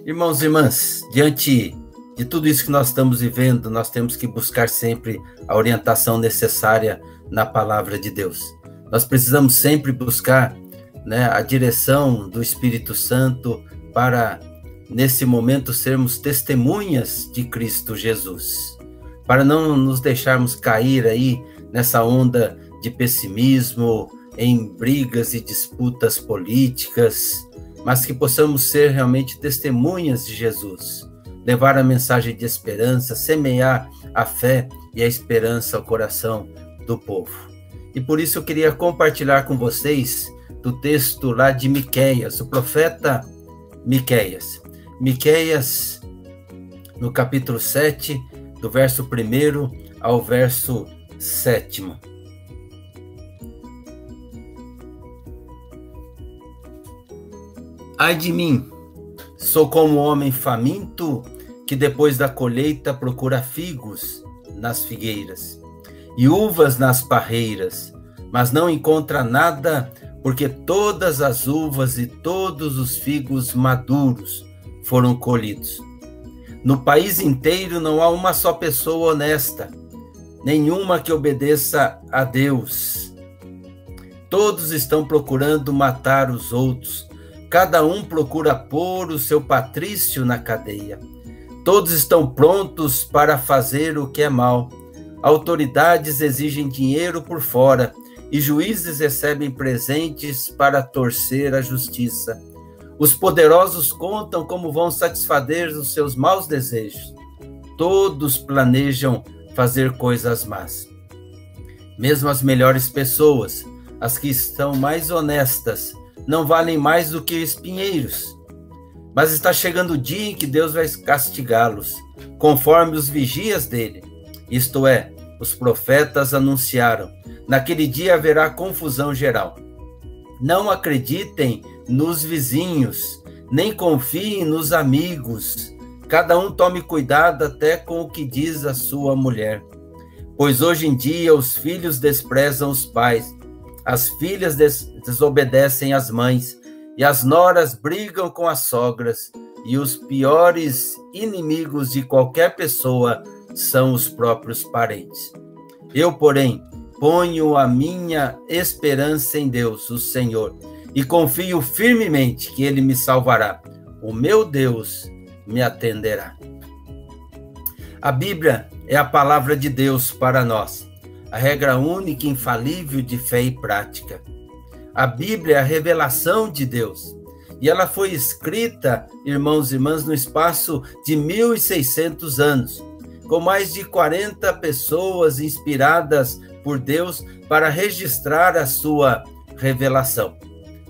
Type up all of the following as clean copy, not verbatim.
Irmãos e irmãs, diante de tudo isso que nós estamos vivendo, nós temos que buscar sempre a orientação necessária na palavra de Deus. Nós precisamos sempre buscar, a direção do Espírito Santo para, nesse momento, sermos testemunhas de Cristo Jesus, para não nos deixarmos cair aí nessa onda de pessimismo, em brigas e disputas políticas, mas que possamos ser realmente testemunhas de Jesus, levar a mensagem de esperança, semear a fé e a esperança ao coração do povo. E por isso eu queria compartilhar com vocês do texto lá de Miqueias, o profeta Miqueias. Miqueias, no capítulo 7, do verso 1 ao verso 7. Ai de mim, sou como homem faminto que depois da colheita procura figos nas figueiras e uvas nas parreiras, mas não encontra nada, porque todas as uvas e todos os figos maduros foram colhidos. No país inteiro não há uma só pessoa honesta, nenhuma que obedeça a Deus. Todos estão procurando matar os outros, cada um procura pôr o seu patrício na cadeia. Todos estão prontos para fazer o que é mal. Autoridades exigem dinheiro por fora e juízes recebem presentes para torcer a justiça. Os poderosos contam como vão satisfazer os seus maus desejos. Todos planejam fazer coisas más. Mesmo as melhores pessoas, as que estão mais honestas, não valem mais do que espinheiros. Mas está chegando o dia em que Deus vai castigá-los, conforme os vigias dele. Isto é, os profetas anunciaram: naquele dia haverá confusão geral. Não acreditem nos vizinhos, nem confiem nos amigos. Cada um tome cuidado até com o que diz a sua mulher. Pois hoje em dia os filhos desprezam os pais, as filhas desobedecem às mães, e as noras brigam com as sogras, e os piores inimigos de qualquer pessoa são os próprios parentes. Eu, porém, ponho a minha esperança em Deus, o Senhor, e confio firmemente que Ele me salvará. O meu Deus me atenderá. A Bíblia é a palavra de Deus para nós, a regra única e infalível de fé e prática. A Bíblia é a revelação de Deus, e ela foi escrita, irmãos e irmãs, no espaço de 1.600 anos, com mais de 40 pessoas inspiradas por Deus para registrar a sua revelação.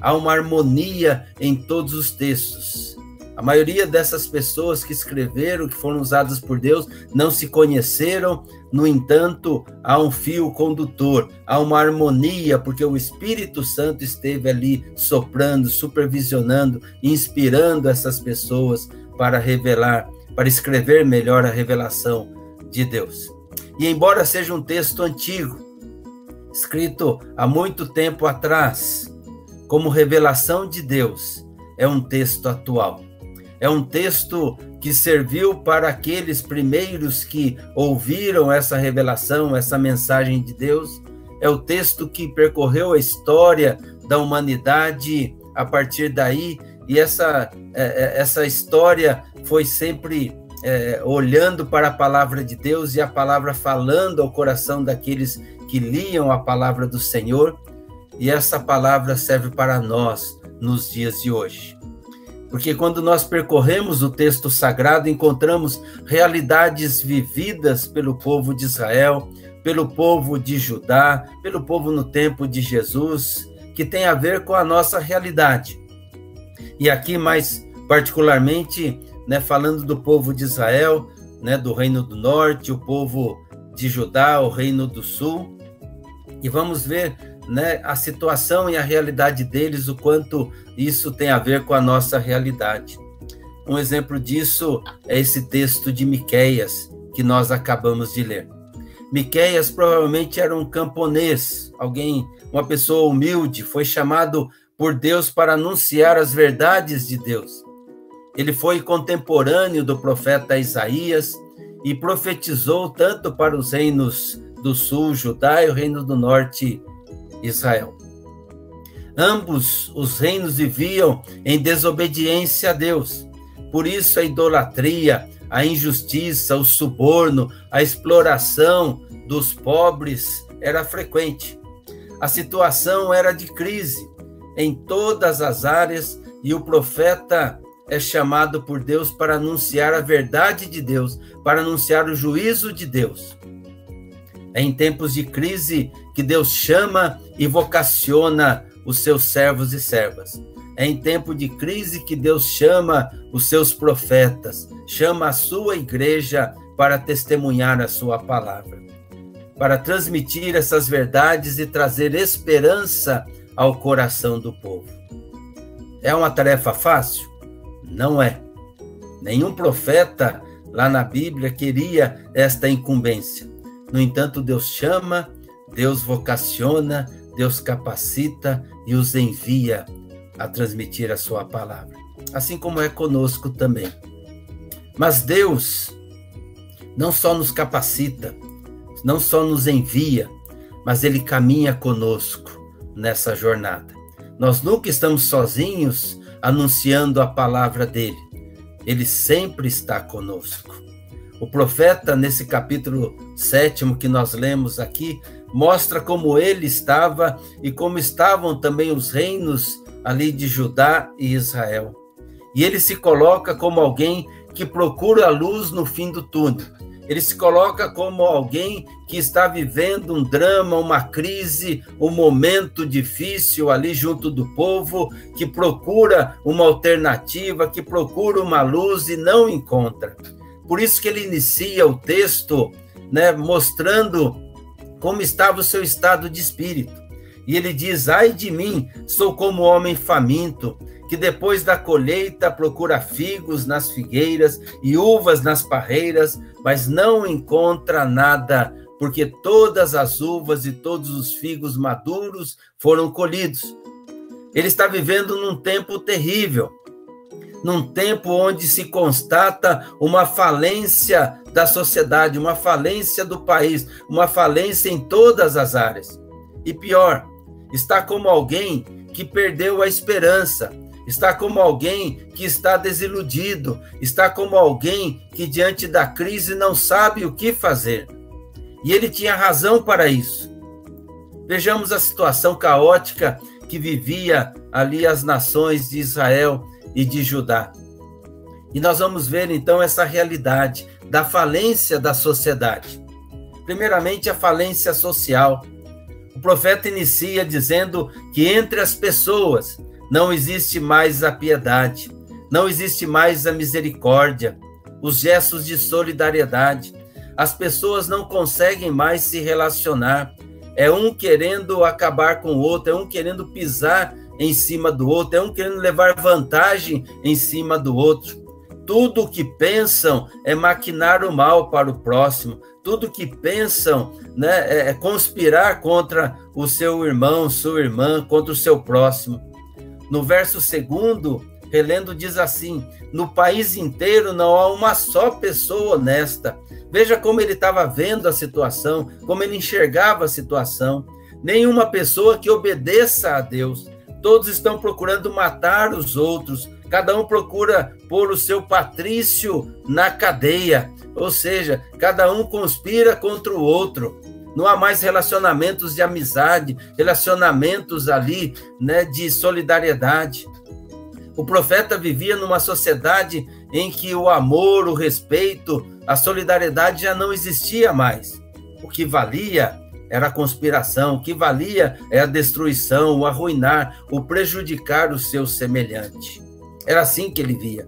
Há uma harmonia em todos os textos. A maioria dessas pessoas que escreveram, que foram usadas por Deus, não se conheceram. No entanto, há um fio condutor, há uma harmonia, porque o Espírito Santo esteve ali soprando, supervisionando, inspirando essas pessoas para revelar, para escrever melhor a revelação de Deus. E embora seja um texto antigo, escrito há muito tempo atrás, como revelação de Deus, é um texto atual. É um texto que serviu para aqueles primeiros que ouviram essa revelação, essa mensagem de Deus. É o texto que percorreu a história da humanidade a partir daí, e essa história foi sempre olhando para a palavra de Deus e a palavra falando ao coração daqueles que liam a palavra do Senhor, e essa palavra serve para nós nos dias de hoje. Porque quando nós percorremos o texto sagrado, encontramos realidades vividas pelo povo de Israel, pelo povo de Judá, pelo povo no tempo de Jesus, que tem a ver com a nossa realidade. E aqui mais particularmente, falando do povo de Israel, do Reino do Norte, o povo de Judá, o Reino do Sul, e vamos ver a situação e a realidade deles, o quanto isso tem a ver com a nossa realidade. Um exemplo disso é esse texto de Miqueias, que nós acabamos de ler. Miqueias provavelmente era um camponês, uma pessoa humilde, foi chamado por Deus para anunciar as verdades de Deus. Ele foi contemporâneo do profeta Isaías e profetizou tanto para os reinos do sul, Judá, e o reino do norte, Israel. Ambos os reinos viviam em desobediência a Deus. Por isso a idolatria, a injustiça, o suborno, a exploração dos pobres era frequente. A situação era de crise em todas as áreas e o profeta é chamado por Deus para anunciar a verdade de Deus, para anunciar o juízo de Deus. É em tempos de crise que Deus chama e vocaciona os seus servos e servas. É em tempo de crise que Deus chama os seus profetas, chama a sua igreja para testemunhar a sua palavra, para transmitir essas verdades e trazer esperança ao coração do povo. É uma tarefa fácil? Não é. Nenhum profeta lá na Bíblia queria esta incumbência. No entanto, Deus chama, Deus vocaciona, Deus capacita e os envia a transmitir a sua palavra. Assim como é conosco também. Mas Deus não só nos capacita, não só nos envia, mas Ele caminha conosco nessa jornada. Nós nunca estamos sozinhos anunciando a palavra dele. Ele sempre está conosco. O profeta, nesse capítulo 7 que nós lemos aqui, mostra como ele estava e como estavam também os reinos ali de Judá e Israel. E ele se coloca como alguém que procura a luz no fim do túnel. Ele se coloca como alguém que está vivendo um drama, uma crise, um momento difícil ali junto do povo, que procura uma alternativa, que procura uma luz e não encontra. Por isso que ele inicia o texto, mostrando como estava o seu estado de espírito. E ele diz: ai de mim, sou como homem faminto, que depois da colheita procura figos nas figueiras e uvas nas parreiras, mas não encontra nada, porque todas as uvas e todos os figos maduros foram colhidos. Ele está vivendo num tempo terrível, num tempo onde se constata uma falência da sociedade, uma falência do país, uma falência em todas as áreas. E pior, está como alguém que perdeu a esperança, está como alguém que está desiludido, está como alguém que diante da crise não sabe o que fazer. E ele tinha razão para isso. Vejamos a situação caótica que vivia ali as nações de Israel e de Judá. E nós vamos ver então essa realidade da falência da sociedade. Primeiramente, a falência social. O profeta inicia dizendo que entre as pessoas não existe mais a piedade, não existe mais a misericórdia, os gestos de solidariedade. As pessoas não conseguem mais se relacionar. É um querendo acabar com o outro, é um querendo pisar em cima do outro, é um querendo levar vantagem em cima do outro. Tudo o que pensam é maquinar o mal para o próximo. Tudo o que pensam é conspirar contra o seu irmão, sua irmã, contra o seu próximo. No verso 2, relendo, diz assim: no país inteiro não há uma só pessoa honesta. Veja como ele estava vendo a situação, como ele enxergava a situação. Nenhuma pessoa que obedeça a Deus. Todos estão procurando matar os outros. Cada um procura pôr o seu patrício na cadeia. Ou seja, cada um conspira contra o outro. Não há mais relacionamentos de amizade, relacionamentos ali, de solidariedade. O profeta vivia numa sociedade em que o amor, o respeito, a solidariedade já não existia mais. O que valia era a conspiração, o que valia é a destruição, o arruinar, o prejudicar o seu semelhante. Era assim que ele via.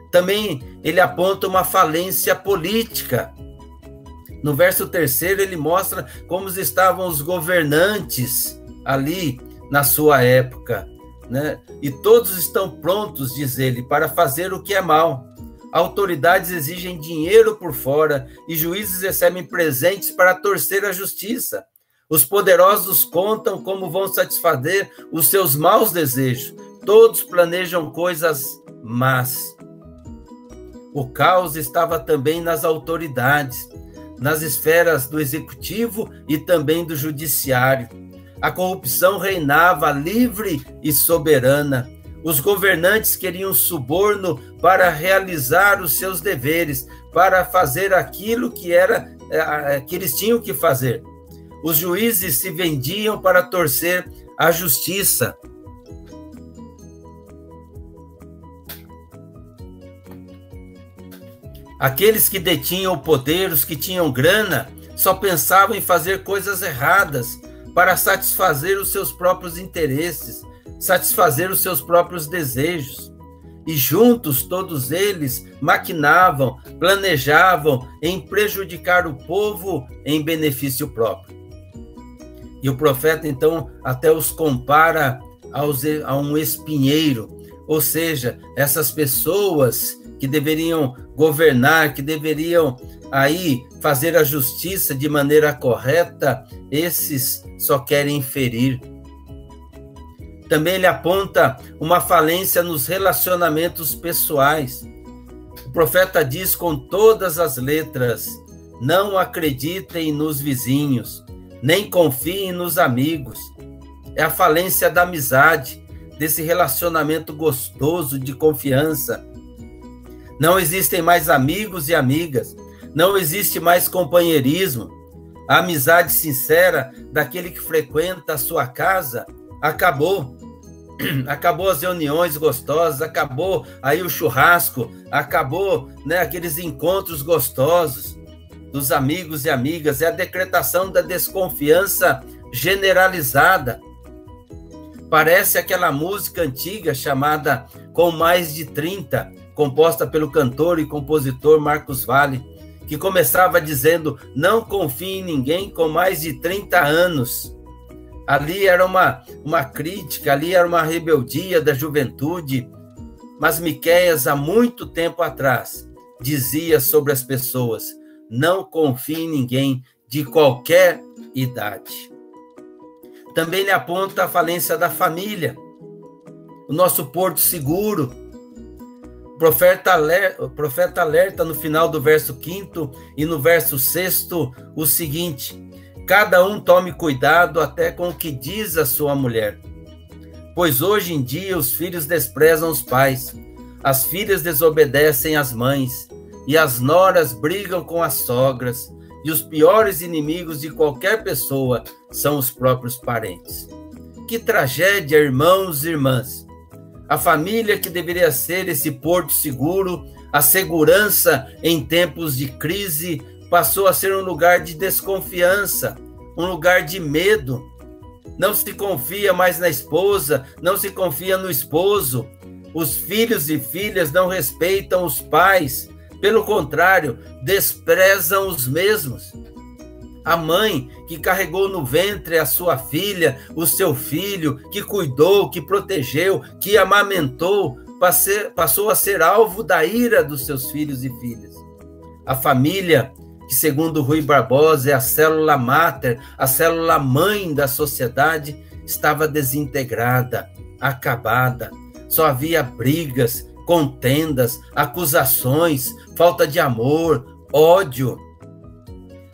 Também ele aponta uma falência política. No verso 3, ele mostra como estavam os governantes ali na sua época, E todos estão prontos, diz ele, para fazer o que é mal. Autoridades exigem dinheiro por fora e juízes recebem presentes para torcer a justiça. Os poderosos contam como vão satisfazer os seus maus desejos. Todos planejam coisas más. O caos estava também nas autoridades, nas esferas do executivo e também do judiciário. A corrupção reinava livre e soberana. Os governantes queriam suborno para realizar os seus deveres, para fazer aquilo que eles tinham que fazer. Os juízes se vendiam para torcer a justiça. Aqueles que detinham o poder, os que tinham grana, só pensavam em fazer coisas erradas para satisfazer os seus próprios interesses, satisfazer os seus próprios desejos. E juntos, todos eles maquinavam, planejavam em prejudicar o povo em benefício próprio. E o profeta, então, até os compara a um espinheiro, ou seja, essas pessoas que deveriam governar, que deveriam aí fazer a justiça de maneira correta, esses só querem ferir. Também ele aponta uma falência nos relacionamentos pessoais. O profeta diz com todas as letras: não acreditem nos vizinhos, nem confiem nos amigos. É a falência da amizade, desse relacionamento gostoso de confiança. Não existem mais amigos e amigas, não existe mais companheirismo. A amizade sincera daquele que frequenta a sua casa acabou. Acabou as reuniões gostosas, acabou aí o churrasco, acabou, aqueles encontros gostosos dos amigos e amigas. É a decretação da desconfiança generalizada. Parece aquela música antiga chamada Com Mais de 30, composta pelo cantor e compositor Marcos Valle, que começava dizendo: não confie em ninguém com mais de 30 anos. Ali era uma crítica, ali era uma rebeldia da juventude. Mas Miqueias, há muito tempo atrás, dizia sobre as pessoas: não confie em ninguém de qualquer idade. Também ele aponta a falência da família, o nosso porto seguro. O profeta alerta no final do verso 5º e no verso 6º o seguinte: cada um tome cuidado até com o que diz a sua mulher, pois hoje em dia os filhos desprezam os pais, as filhas desobedecem às mães, e as noras brigam com as sogras, e os piores inimigos de qualquer pessoa são os próprios parentes. Que tragédia, irmãos e irmãs! A família, que deveria ser esse porto seguro, a segurança em tempos de crise, passou a ser um lugar de desconfiança, um lugar de medo. Não se confia mais na esposa, não se confia no esposo. Os filhos e filhas não respeitam os pais, pelo contrário, desprezam os mesmos. A mãe que carregou no ventre a sua filha, o seu filho, que cuidou, que protegeu, que amamentou, passou a ser alvo da ira dos seus filhos e filhas. A família, que segundo Rui Barbosa é a célula máter, a célula mãe da sociedade, estava desintegrada, acabada. Só havia brigas, contendas, acusações, falta de amor, ódio.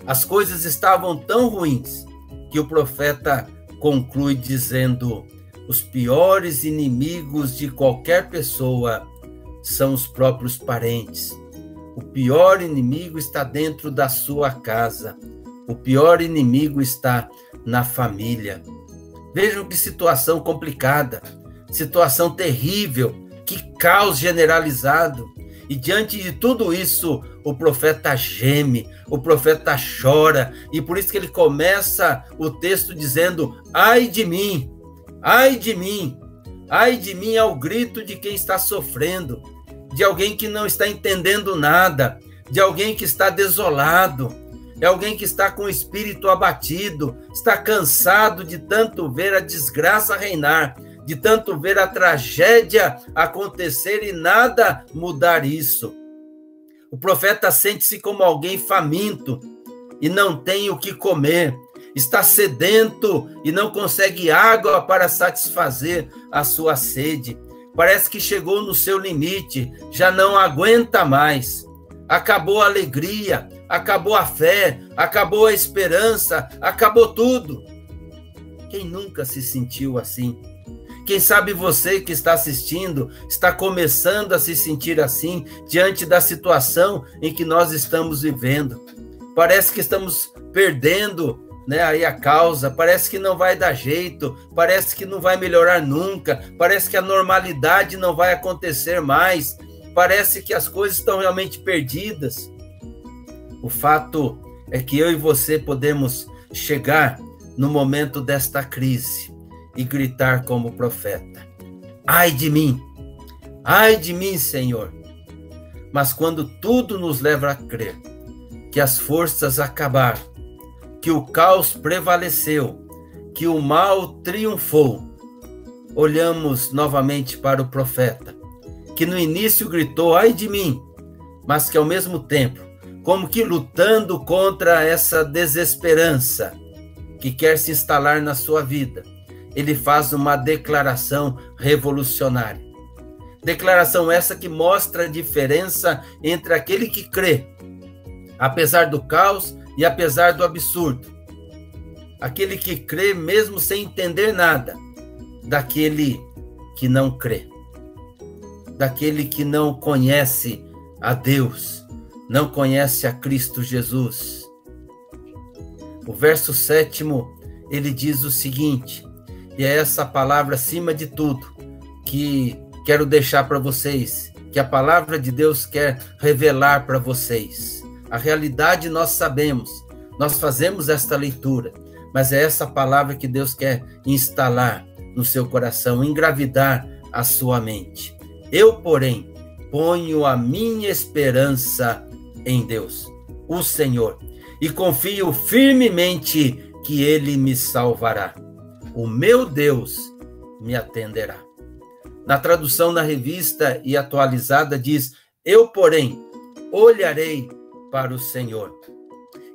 As coisas estavam tão ruins que o profeta conclui dizendo: os piores inimigos de qualquer pessoa são os próprios parentes. O pior inimigo está dentro da sua casa. O pior inimigo está na família. Vejam que situação complicada, situação terrível, que caos generalizado. E diante de tudo isso, o profeta geme, o profeta chora, e por isso que ele começa o texto dizendo: ai de mim, ai de mim, ai de mim, ao grito de quem está sofrendo, de alguém que não está entendendo nada, de alguém que está desolado, é alguém que está com o espírito abatido, está cansado de tanto ver a desgraça reinar, de tanto ver a tragédia acontecer e nada mudar isso. O profeta sente-se como alguém faminto e não tem o que comer, está sedento e não consegue água para satisfazer a sua sede. parece que chegou no seu limite, já não aguenta mais. Acabou a alegria, acabou a fé, acabou a esperança, acabou tudo. Quem nunca se sentiu assim? Quem sabe você que está assistindo está começando a se sentir assim diante da situação em que nós estamos vivendo. Parece que estamos perdendo, né, aí a causa, parece que não vai dar jeito, parece que não vai melhorar nunca, parece que a normalidade não vai acontecer mais, parece que as coisas estão realmente perdidas. O fato é que eu e você podemos chegar no momento desta crise e gritar como profeta: ai de mim, Senhor. Mas quando tudo nos leva a crer que as forças acabaram, que o caos prevaleceu, que o mal triunfou, olhamos novamente para o profeta, que no início gritou: ai de mim, mas que ao mesmo tempo, como que lutando contra essa desesperança que quer se instalar na sua vida, ele faz uma declaração revolucionária. Declaração essa que mostra a diferença entre aquele que crê, apesar do caos e apesar do absurdo. Aquele que crê mesmo sem entender nada, daquele que não crê. Daquele que não conhece a Deus, não conhece a Cristo Jesus. O verso 7º, ele diz o seguinte, e é essa palavra acima de tudo que quero deixar para vocês, que a palavra de Deus quer revelar para vocês. A realidade nós sabemos, nós fazemos esta leitura, mas é essa palavra que Deus quer instalar no seu coração, engravidar a sua mente. Eu, porém, ponho a minha esperança em Deus, o Senhor, e confio firmemente que Ele me salvará. O meu Deus me atenderá. Na tradução na Revista e Atualizada diz: eu, porém, olharei para o Senhor.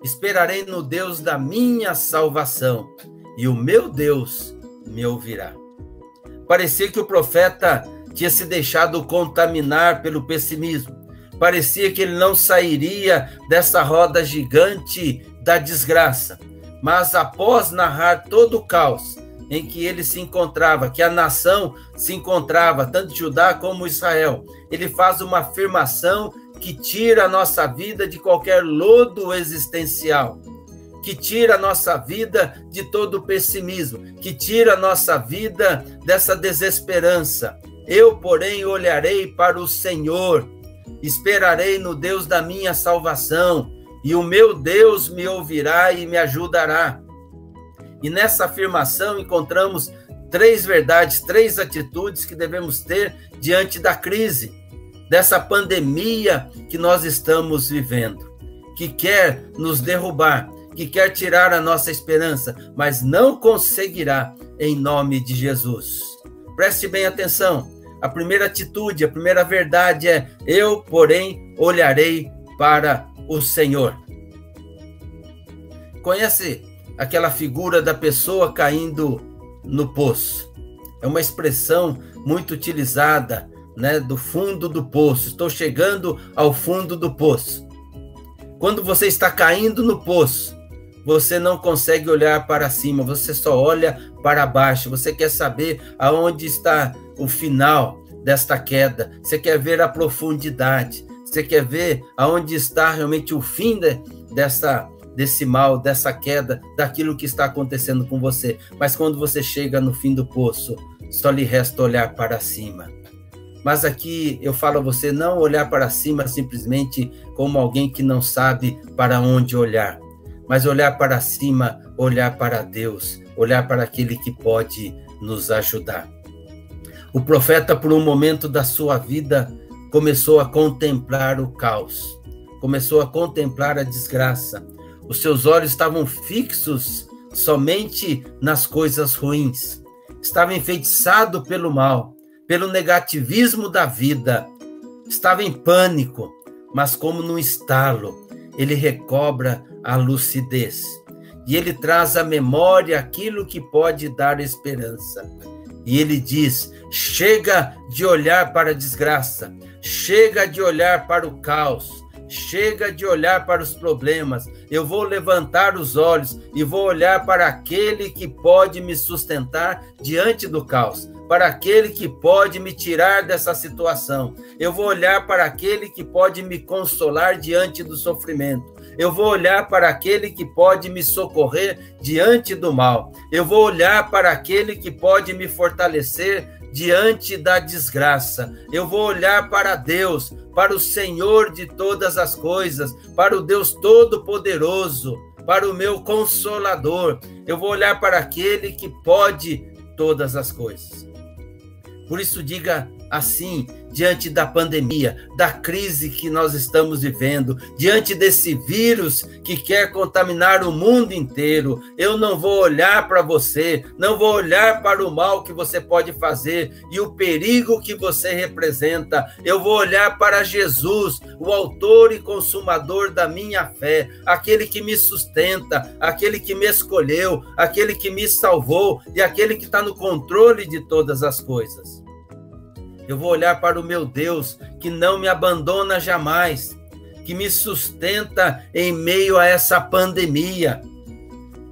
Esperarei no Deus da minha salvação, e o meu Deus me ouvirá. Parecia que o profeta tinha se deixado contaminar pelo pessimismo. Parecia que ele não sairia dessa roda gigante da desgraça. Mas após narrar todo o caos em que ele se encontrava, que a nação se encontrava, tanto Judá como Israel, ele faz uma afirmação que tira a nossa vida de qualquer lodo existencial, que tira a nossa vida de todo o pessimismo, que tira a nossa vida dessa desesperança. Eu, porém, olharei para o Senhor, esperarei no Deus da minha salvação, e o meu Deus me ouvirá e me ajudará. E nessa afirmação encontramos 3 verdades, 3 atitudes que devemos ter diante da crise, dessa pandemia que nós estamos vivendo, que quer nos derrubar, que quer tirar a nossa esperança, mas não conseguirá em nome de Jesus. Preste bem atenção. A primeira atitude, a primeira verdade é: eu, porém, olharei para o Senhor. Conhece aquela figura da pessoa caindo no poço? É uma expressão muito utilizada, né, do fundo do poço. Estou chegando ao fundo do poço. Quando você está caindo no poço, você não consegue olhar para cima, você só olha para baixo. Você quer saber aonde está o final desta queda. Você quer ver a profundidade. Você quer ver aonde está realmente o fim desse mal, dessa queda, daquilo que está acontecendo com você. Mas quando você chega no fim do poço, só lhe resta olhar para cima. Mas aqui eu falo a você, não olhar para cima simplesmente como alguém que não sabe para onde olhar, mas olhar para cima, olhar para Deus, olhar para aquele que pode nos ajudar. O profeta, por um momento da sua vida, começou a contemplar o caos, começou a contemplar a desgraça. Os seus olhos estavam fixos somente nas coisas ruins, estava enfeitiçado pelo mal, pelo negativismo da vida, estava em pânico, mas como num estalo, ele recobra a lucidez e ele traz à memória aquilo que pode dar esperança. E ele diz: chega de olhar para a desgraça, chega de olhar para o caos, chega de olhar para os problemas. Eu vou levantar os olhos e vou olhar para aquele que pode me sustentar diante do caos, para aquele que pode me tirar dessa situação. Eu vou olhar para aquele que pode me consolar diante do sofrimento. Eu vou olhar para aquele que pode me socorrer diante do mal. Eu vou olhar para aquele que pode me fortalecer diante da desgraça. Eu vou olhar para Deus, para o Senhor de todas as coisas, para o Deus Todo-Poderoso, para o meu Consolador. Eu vou olhar para aquele que pode todas as coisas. Por isso, diga assim, diante da pandemia, da crise que nós estamos vivendo, diante desse vírus que quer contaminar o mundo inteiro, eu não vou olhar para você, não vou olhar para o mal que você pode fazer e o perigo que você representa. Eu vou olhar para Jesus, o autor e consumador da minha fé, aquele que me sustenta, aquele que me escolheu, aquele que me salvou e aquele que está no controle de todas as coisas. Eu vou olhar para o meu Deus, que não me abandona jamais, que me sustenta em meio a essa pandemia.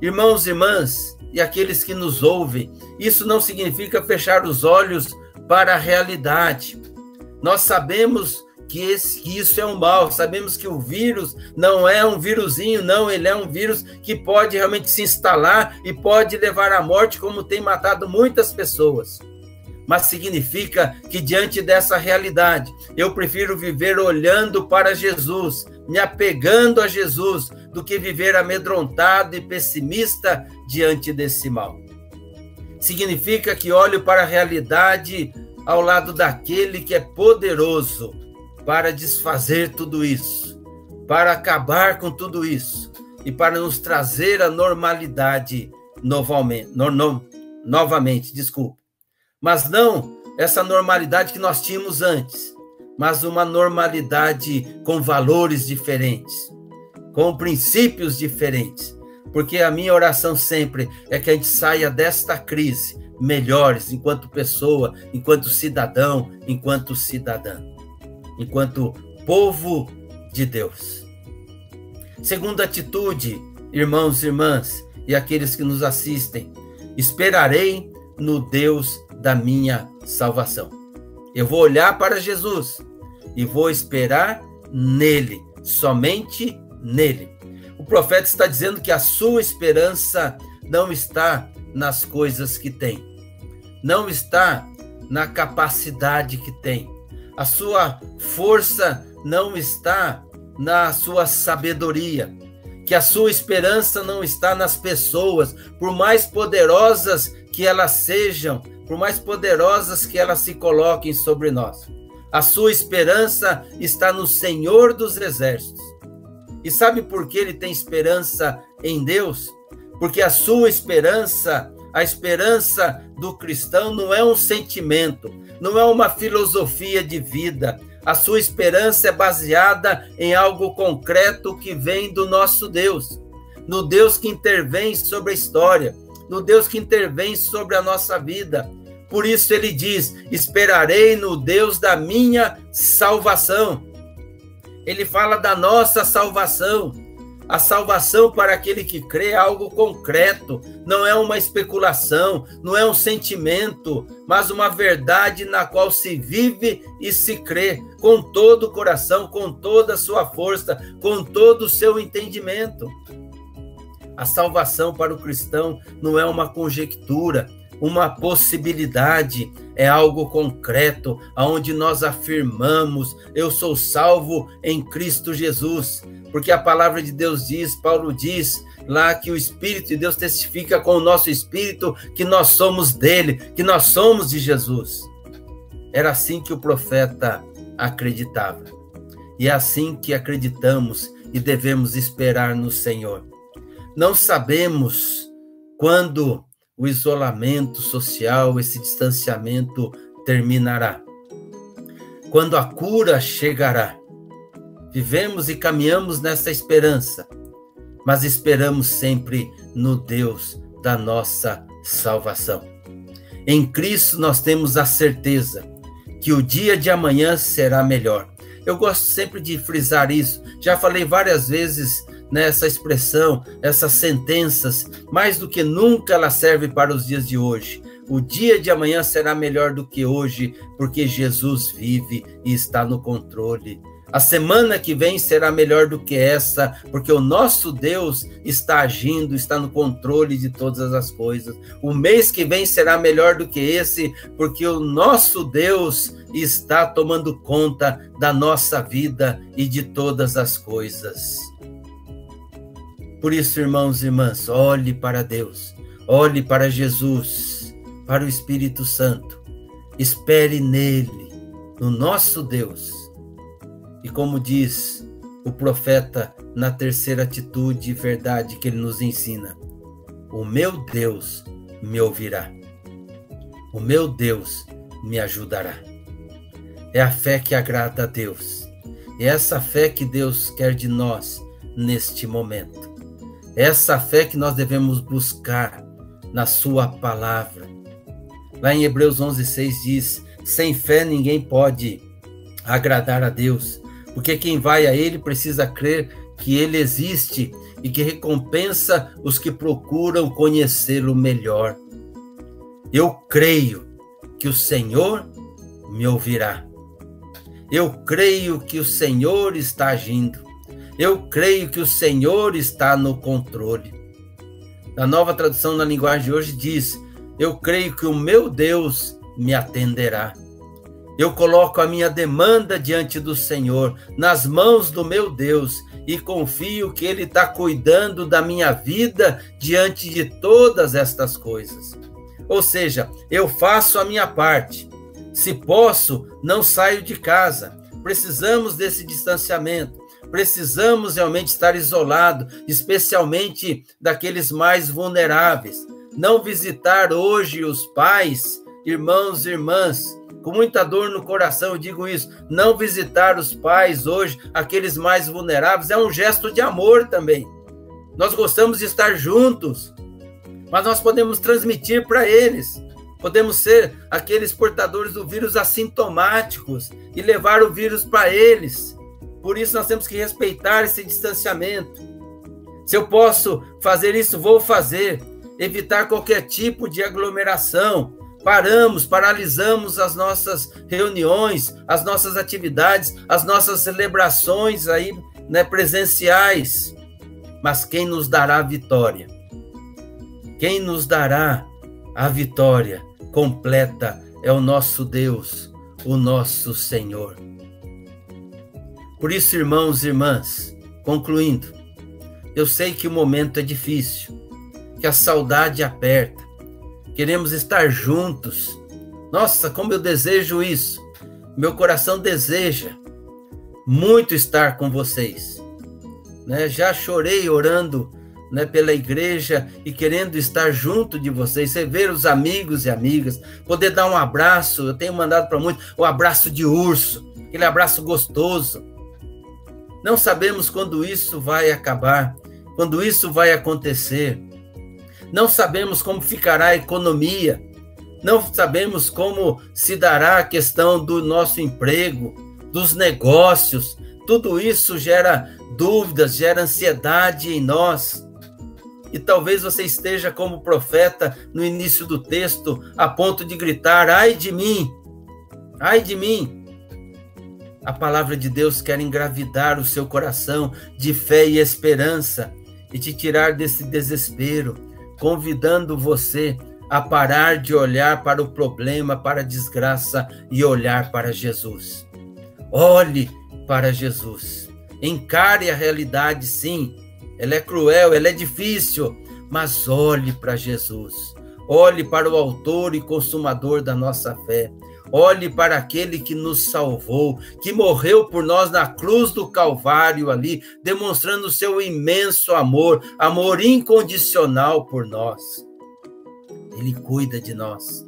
Irmãos e irmãs, e aqueles que nos ouvem, isso não significa fechar os olhos para a realidade. Nós sabemos que isso é um mal, sabemos que o vírus não é um vírusinho, não, ele é um vírus que pode realmente se instalar e pode levar à morte, como tem matado muitas pessoas. Mas significa que diante dessa realidade, eu prefiro viver olhando para Jesus, me apegando a Jesus, do que viver amedrontado e pessimista diante desse mal. Significa que olho para a realidade ao lado daquele que é poderoso para desfazer tudo isso, para acabar com tudo isso e para nos trazer a normalidade novamente, desculpe. Mas não essa normalidade que nós tínhamos antes, mas uma normalidade com valores diferentes, com princípios diferentes. Porque a minha oração sempre é que a gente saia desta crise melhores enquanto pessoa, enquanto cidadão, enquanto cidadã, enquanto povo de Deus. Segunda atitude, irmãos e irmãs, e aqueles que nos assistem: esperarei no Deus da minha salvação. Eu vou olhar para Jesus e vou esperar nele, somente nele. O profeta está dizendo que a sua esperança não está nas coisas que tem, não está na capacidade que tem. A sua força não está na sua sabedoria, que a sua esperança não está nas pessoas, por mais poderosas que elas sejam, por mais poderosas que elas se coloquem sobre nós. A sua esperança está no Senhor dos Exércitos. E sabe por que ele tem esperança em Deus? Porque a sua esperança, a esperança do cristão, não é um sentimento, não é uma filosofia de vida. A sua esperança é baseada em algo concreto que vem do nosso Deus, no Deus que intervém sobre a história, no Deus que intervém sobre a nossa vida. Por isso ele diz: esperarei no Deus da minha salvação. Ele fala da nossa salvação. A salvação para aquele que crê é algo concreto, não é uma especulação, não é um sentimento, mas uma verdade na qual se vive e se crê com todo o coração, com toda a sua força, com todo o seu entendimento. A salvação para o cristão não é uma conjectura, uma possibilidade, é algo concreto, aonde nós afirmamos: eu sou salvo em Cristo Jesus, porque a palavra de Deus diz, Paulo diz lá que o Espírito de Deus testifica com o nosso espírito que nós somos dele, que nós somos de Jesus. Era assim que o profeta acreditava, e é assim que acreditamos e devemos esperar no Senhor. Não sabemos quando o isolamento social, esse distanciamento terminará, quando a cura chegará. Vivemos e caminhamos nessa esperança, mas esperamos sempre no Deus da nossa salvação. Em Cristo nós temos a certeza que o dia de amanhã será melhor. Eu gosto sempre de frisar isso. Já falei várias vezes nessa expressão, essas sentenças, mais do que nunca ela serve para os dias de hoje. O dia de amanhã será melhor do que hoje, porque Jesus vive e está no controle. A semana que vem será melhor do que essa, porque o nosso Deus está agindo, está no controle de todas as coisas. O mês que vem será melhor do que esse, porque o nosso Deus está tomando conta da nossa vida e de todas as coisas. Por isso, irmãos e irmãs, olhe para Deus, olhe para Jesus, para o Espírito Santo. Espere nele, no nosso Deus. E como diz o profeta na terceira atitude e verdade que ele nos ensina, o meu Deus me ouvirá, o meu Deus me ajudará. É a fé que agrada a Deus, é essa fé que Deus quer de nós neste momento, é essa fé que nós devemos buscar na sua palavra. Lá em Hebreus 11:6 diz, sem fé ninguém pode agradar a Deus, porque quem vai a ele precisa crer que ele existe e que recompensa os que procuram conhecê-lo melhor. Eu creio que o Senhor me ouvirá. Eu creio que o Senhor está agindo. Eu creio que o Senhor está no controle. A Nova Tradução na linguagem de hoje diz, eu creio que o meu Deus me atenderá. Eu coloco a minha demanda diante do Senhor, nas mãos do meu Deus, e confio que Ele está cuidando da minha vida diante de todas estas coisas. Ou seja, eu faço a minha parte. Se posso, não saio de casa. Precisamos desse distanciamento. Precisamos realmente estar isolados, especialmente daqueles mais vulneráveis. Não visitar hoje os pais, irmãos e irmãs, com muita dor no coração eu digo isso, não visitar os pais hoje, aqueles mais vulneráveis, é um gesto de amor também. Nós gostamos de estar juntos, mas nós podemos transmitir para eles, podemos ser aqueles portadores do vírus assintomáticos e levar o vírus para eles. Por isso nós temos que respeitar esse distanciamento. Se eu posso fazer isso, vou fazer. Evitar qualquer tipo de aglomeração. Paralisamos as nossas reuniões, as nossas atividades, as nossas celebrações aí, né, presenciais. Mas quem nos dará a vitória? Quem nos dará a vitória completa é o nosso Deus, o nosso Senhor. Por isso, irmãos e irmãs, concluindo, eu sei que o momento é difícil, que a saudade aperta, queremos estar juntos. Nossa, como eu desejo isso. Meu coração deseja muito estar com vocês. Né? Já chorei orando, né, pela igreja e querendo estar junto de vocês. Você ver os amigos e amigas, poder dar um abraço. Eu tenho mandado para muitos o abraço de urso, aquele abraço gostoso. Não sabemos quando isso vai acabar, quando isso vai acontecer. Não sabemos como ficará a economia, não sabemos como se dará a questão do nosso emprego, dos negócios. Tudo isso gera dúvidas, gera ansiedade em nós. E talvez você esteja como profeta no início do texto, a ponto de gritar, ai de mim, ai de mim. A palavra de Deus quer engravidar o seu coração de fé e esperança e te tirar desse desespero, convidando você a parar de olhar para o problema, para a desgraça e olhar para Jesus. Olhe para Jesus. Encare a realidade, sim. Ela é cruel, ela é difícil, mas olhe para Jesus. Olhe para o autor e consumador da nossa fé. Olhe para aquele que nos salvou, que morreu por nós na cruz do Calvário ali, demonstrando o seu imenso amor, amor incondicional por nós. Ele cuida de nós.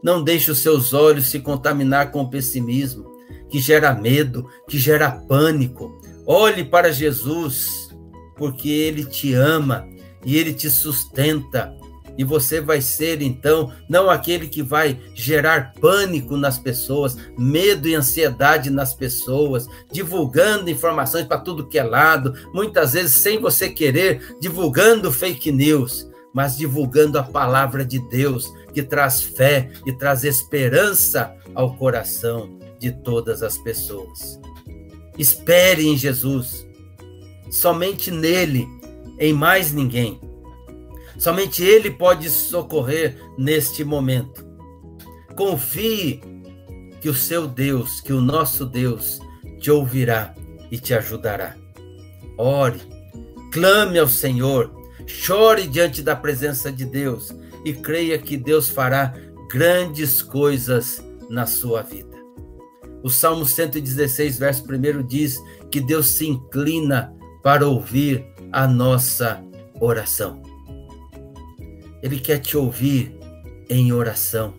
Não deixe os seus olhos se contaminar com o pessimismo, que gera medo, que gera pânico. Olhe para Jesus, porque Ele te ama e Ele te sustenta. e você vai ser, então, não aquele que vai gerar pânico nas pessoas, medo e ansiedade nas pessoas, divulgando informações para tudo que é lado, muitas vezes sem você querer, divulgando fake news, mas divulgando a palavra de Deus, que traz fé e traz esperança ao coração de todas as pessoas. Espere em Jesus, somente nele, em mais ninguém. Somente ele pode socorrer neste momento. Confie que o seu Deus, que o nosso Deus, te ouvirá e te ajudará. Ore, clame ao Senhor, chore diante da presença de Deus e creia que Deus fará grandes coisas na sua vida. O Salmo 116, verso 1 diz que Deus se inclina para ouvir a nossa oração. Ele quer te ouvir em oração.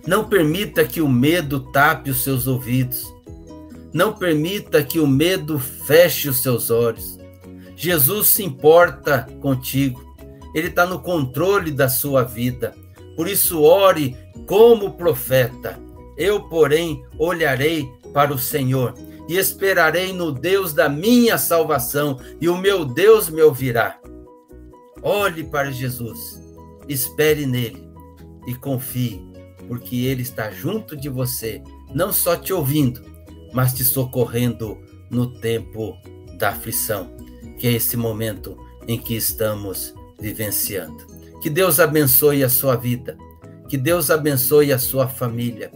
Não permita que o medo tape os seus ouvidos. Não permita que o medo feche os seus olhos. Jesus se importa contigo. Ele está no controle da sua vida. Por isso, ore como profeta. Eu, porém, olharei para o Senhor e esperarei no Deus da minha salvação, e o meu Deus me ouvirá. Olhe para Jesus, espere nele e confie, porque ele está junto de você, não só te ouvindo, mas te socorrendo no tempo da aflição, que é esse momento em que estamos vivenciando. Que Deus abençoe a sua vida, que Deus abençoe a sua família,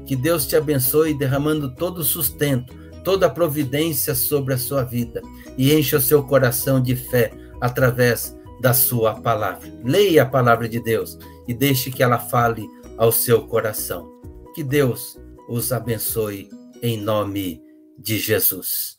que Deus te abençoe derramando todo o sustento, toda a providência sobre a sua vida e encha o seu coração de fé através da sua palavra. Leia a palavra de Deus e deixe que ela fale ao seu coração. Que Deus os abençoe em nome de Jesus.